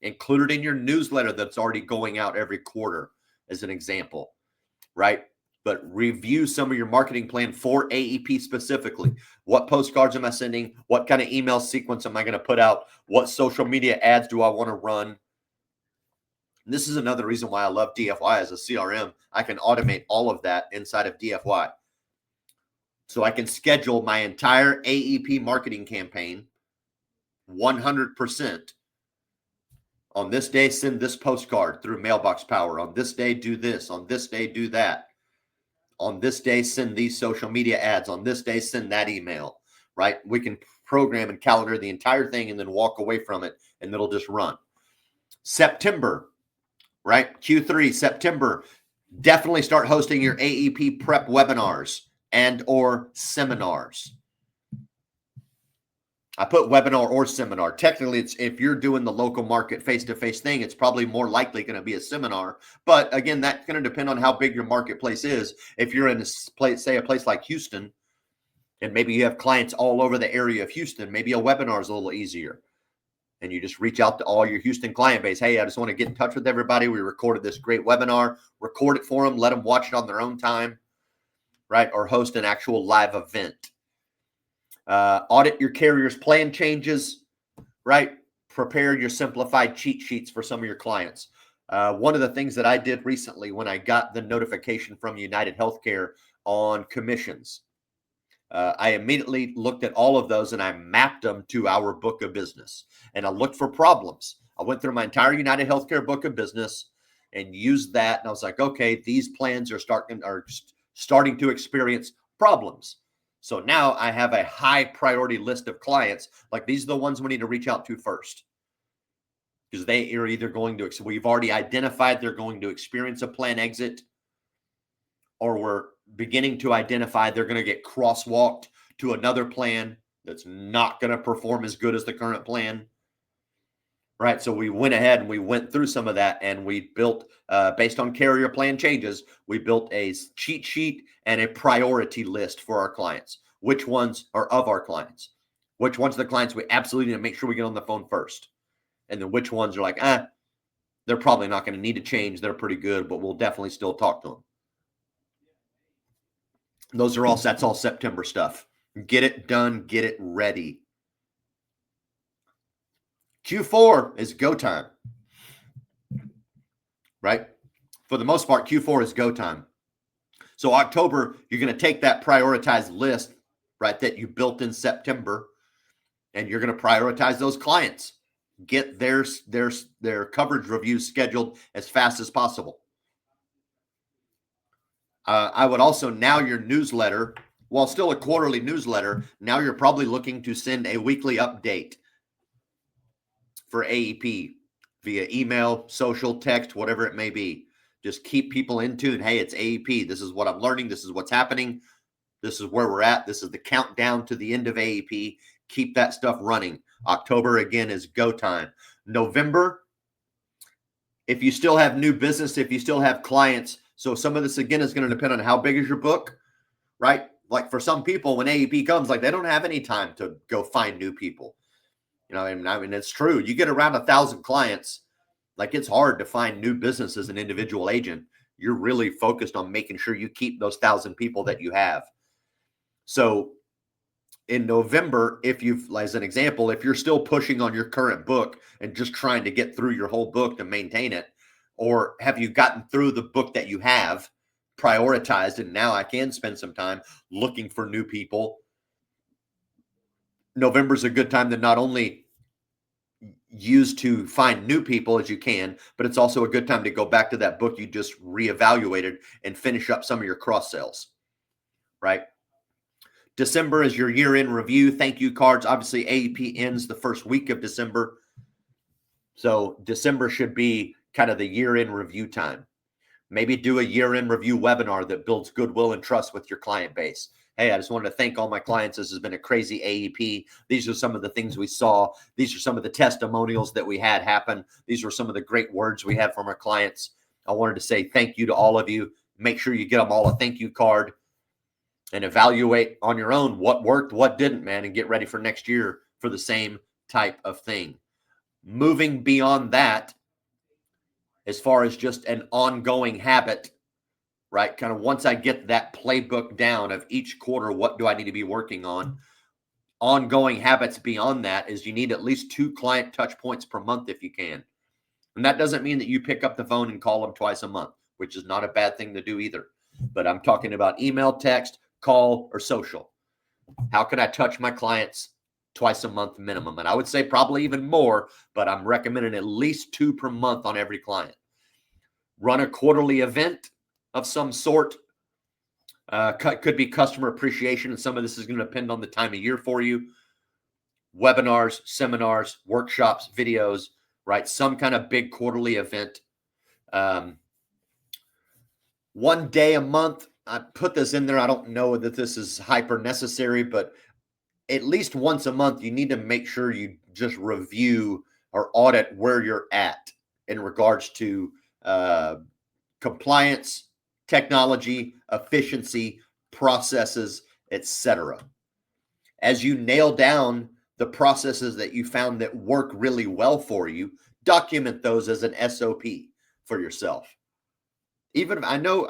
Include it in your newsletter that's already going out every quarter, as an example, right? But review some of your marketing plan for AEP specifically. What postcards am I sending? What kind of email sequence am I going to put out? What social media ads do I want to run? And this is another reason why I love DFY as a CRM. I can automate all of that inside of DFY. So I can schedule my entire AEP marketing campaign 100%. On this day, send this postcard through Mailbox Power. On this day, do this. On this day, do that. On this day, send these social media ads. On this day, send that email, right? We can program and calendar the entire thing and then walk away from it, and it'll just run. September, right? Q3, September, definitely start hosting your AEP prep webinars and or seminars. I put webinar or seminar. Technically, it's if you're doing the local market face-to-face thing, it's probably more likely going to be a seminar. But again, that's going to depend on how big your marketplace is. If you're in a place, say a place like Houston, and maybe you have clients all over the area of Houston, maybe a webinar is a little easier. And you just reach out to all your Houston client base. Hey, I just want to get in touch with everybody. We recorded this great webinar. Record it for them. Let them watch it on their own time, right? Or host an actual live event. Audit your carrier's plan changes, right? Prepare your simplified cheat sheets for some of your clients. One of the things that I did recently when I got the notification from United Healthcare on commissions, I immediately looked at all of those and I mapped them to our book of business. And I looked for problems. I went through my entire United Healthcare book of business and used that. And I was like, okay, these plans are starting to experience problems. So now I have a high priority list of clients. Like, these are the ones we need to reach out to first, because they are either going to, we've already identified they're going to experience a plan exit, or we're beginning to identify they're going to get crosswalked to another plan that's not going to perform as good as the current plan. Right. So we went ahead and we went through some of that, and we built, based on carrier plan changes, we built a cheat sheet and a priority list for our clients. Which ones are of our clients? Which ones are the clients we absolutely need to make sure we get on the phone first? And then which ones are like, they're probably not going to need to change. They're pretty good, but we'll definitely still talk to them. That's all September stuff. Get it done, get it ready. Q4 is go time, right? For the most part, Q4 is go time. So October, you're going to take that prioritized list, right, that you built in September, and you're going to prioritize those clients. Get their coverage reviews scheduled as fast as possible. I would also, now your newsletter, while still a quarterly newsletter, now you're probably looking to send a weekly update for AEP via email, social, text, whatever it may be. Just keep people in tune. Hey, it's AEP. This is what I'm learning. This is what's happening. This is where we're at. This is the countdown to the end of AEP. Keep that stuff running. October, again, is go time. November, if you still have new business, if you still have clients, so some of this, again, is going to depend on how big is your book, right? Like, for some people, when AEP comes, like, they don't have any time to go find new people. You know, and I mean, it's true. You get around 1,000 clients, like, it's hard to find new business as an individual agent. You're really focused on making sure you keep those 1,000 people that you have. So in November, as an example, if you're still pushing on your current book and just trying to get through your whole book to maintain it, or have you gotten through the book that you have, prioritized, and now I can spend some time looking for new people, November's a good time to not only use to find new people as you can, but it's also a good time to go back to that book you just reevaluated and finish up some of your cross sales, right? December is your year-end review, thank you cards. Obviously, AEP ends the first week of December. So December should be kind of the year-end review time. Maybe do a year-end review webinar that builds goodwill and trust with your client base. Hey, I just wanted to thank all my clients. This has been a crazy AEP. These are some of the things we saw. These are some of the testimonials that we had happen. These were some of the great words we had from our clients. I wanted to say thank you to all of you. Make sure you get them all a thank you card and evaluate on your own what worked, what didn't, man, and get ready for next year for the same type of thing. Moving beyond that, as far as just an ongoing habit, right? Kind of once I get that playbook down of each quarter, what do I need to be working on? Ongoing habits beyond that is you need at least 2 client touch points per month if you can. And that doesn't mean that you pick up the phone and call them twice a month, which is not a bad thing to do either. But I'm talking about email, text, call, or social. How can I touch my clients twice a month minimum? And I would say probably even more, but I'm recommending at least 2 per month on every client. Run a quarterly event of some sort. Could be customer appreciation, and some of this is going to depend on the time of year for you. Webinars, seminars, workshops, videos, right? Some kind of big quarterly event. 1 day a month. I put this in there. I don't know that this is hyper necessary, but at least once a month, you need to make sure you just review or audit where you're at in regards to compliance, technology, efficiency, processes, etc. As you nail down the processes that you found that work really well for you, document those as an SOP for yourself. Even if I know,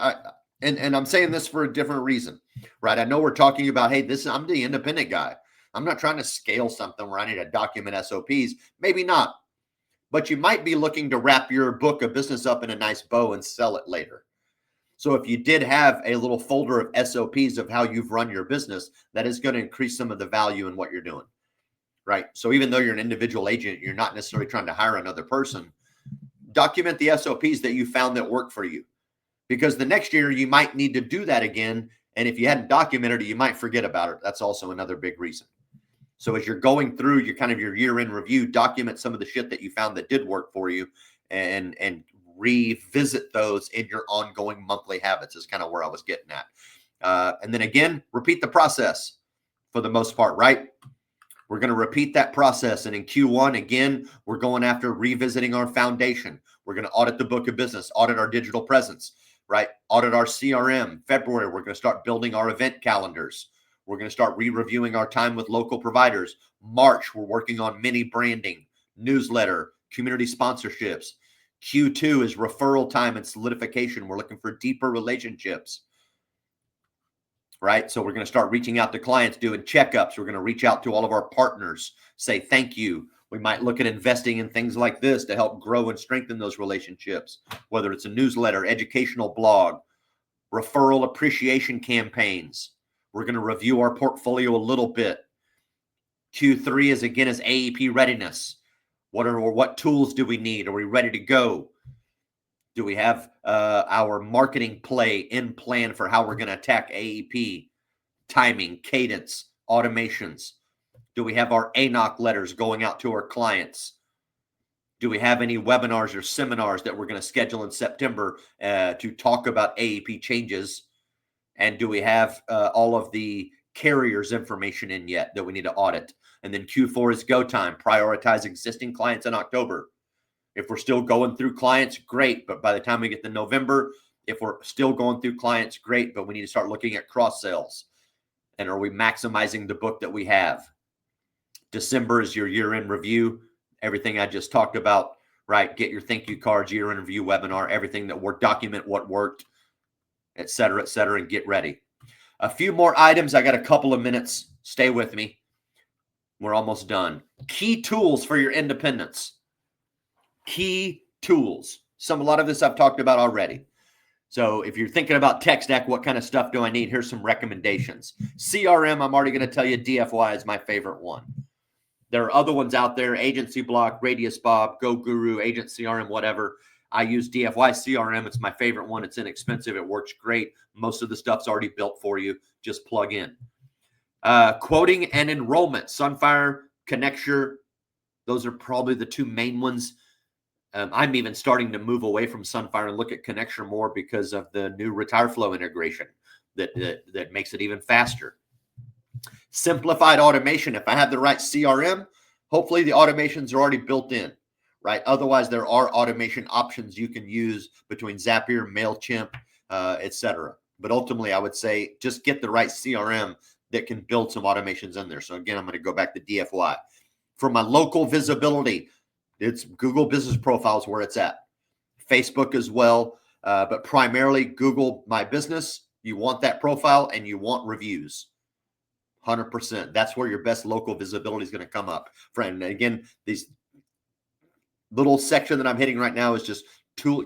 and I'm saying this for a different reason, right? I know we're talking about, hey, I'm the independent guy. I'm not trying to scale something where I need to document SOPs. Maybe not. But you might be looking to wrap your book of business up in a nice bow and sell it later. So if you did have a little folder of SOPs of how you've run your business, that is going to increase some of the value in what you're doing, right? So even though you're an individual agent, you're not necessarily trying to hire another person. Document the SOPs that you found that work for you, because the next year you might need to do that again. And if you hadn't documented it, you might forget about it. That's also another big reason. So as you're going through your kind of your year-end review, document some of the shit that you found that did work for you, and revisit those in your ongoing monthly habits is kind of where I was getting at. And then again, repeat the process for the most part, right? We're going to repeat that process. And in Q1, again, we're going after revisiting our foundation. We're going to audit the book of business, audit our digital presence, right? Audit our CRM. February, we're going to start building our event calendars. We're going to start re-reviewing our time with local providers. March, we're working on mini branding, newsletter, community sponsorships. Q2 is referral time and solidification. We're looking for deeper relationships, right? So we're going to start reaching out to clients, doing checkups. We're going to reach out to all of our partners, say thank you. We might look at investing in things like this to help grow and strengthen those relationships, whether it's a newsletter, educational blog, referral appreciation campaigns. We're going to review our portfolio a little bit. Q3 is again is AEP readiness. What tools do we need? Are we ready to go? Do we have our marketing play in plan for how we're going to attack AEP? Timing, cadence, automations. Do we have our ANOC letters going out to our clients? Do we have any webinars or seminars that we're going to schedule in September to talk about AEP changes? And do we have all of the carriers information in yet that we need to audit? And then Q4 is go time. Prioritize existing clients in October. If we're still going through clients, great. But by the time we get to November, if we're still going through clients, great. But we need to start looking at cross sales. And are we maximizing the book that we have? December is your year-end review. Everything I just talked about, right? Get your thank you cards, year-end review webinar, everything that worked, document what worked, et cetera, and get ready. A few more items. I got a couple of minutes. Stay with me. We're almost done. Key tools for your independence. Key tools. A lot of this I've talked about already. So if you're thinking about tech stack, what kind of stuff do I need? Here's some recommendations. CRM, I'm already going to tell you DFY is my favorite one. There are other ones out there, Agency Block, Radius Bob, Go Guru, Agent CRM, whatever. I use DFY CRM. It's my favorite one. It's inexpensive. It works great. Most of the stuff's already built for you. Just plug in. Quoting and enrollment, Sunfire, Connecture. Those are probably the two main ones. I'm even starting to move away from Sunfire and look at Connecture more because of the new RetireFlow integration that makes it even faster. Simplified automation. If I have the right CRM, hopefully the automations are already built in, right? Otherwise, there are automation options you can use between Zapier, MailChimp, etc. But ultimately, I would say just get the right CRM that can build some automations in there. So again, I'm going to go back to DFY. For my local visibility, it's Google Business Profiles where it's at. Facebook as well, but primarily Google My Business. You want that profile and you want reviews. 100%. That's where your best local visibility is going to come up. Friend, again, these little section that I'm hitting right now is just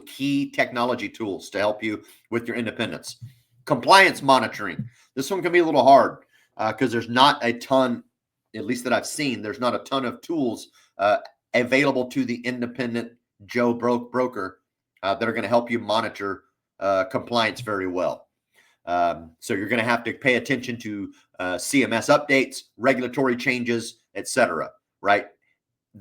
key technology tools to help you with your independence. Compliance monitoring. This one can be a little hard because there's not a ton, at least that I've seen, there's not a ton of tools available to the independent Joe broker that are going to help you monitor compliance very well. So you're going to have to pay attention to CMS updates, regulatory changes, etc. Right?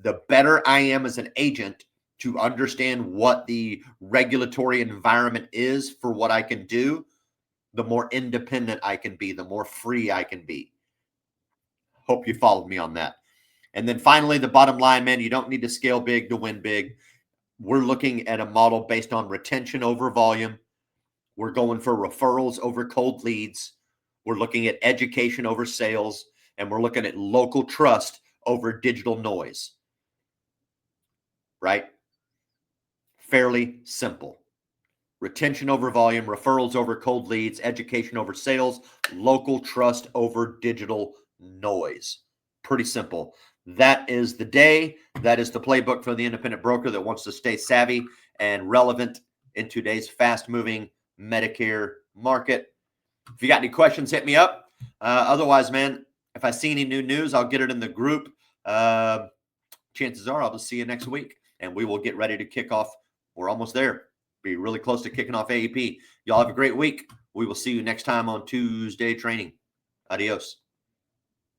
The better I am as an agent to understand what the regulatory environment is for what I can do, the more independent I can be, the more free I can be. Hope you followed me on that. And then finally, the bottom line, man, you don't need to scale big to win big. We're looking at a model based on retention over volume. We're going for referrals over cold leads. We're looking at education over sales. And we're looking at local trust over digital noise. Right? Fairly simple. Retention over volume, referrals over cold leads, education over sales, local trust over digital noise. Pretty simple. That is the day. That is the playbook for the independent broker that wants to stay savvy and relevant in today's fast-moving Medicare market. If you got any questions, hit me up. Otherwise, man, if I see any new news, I'll get it in the group. Chances are I'll just see you next week, and we will get ready to kick off. We're almost there. Be really close to kicking off AEP. Y'all have a great week. We will see you next time on Tuesday Training. Adios.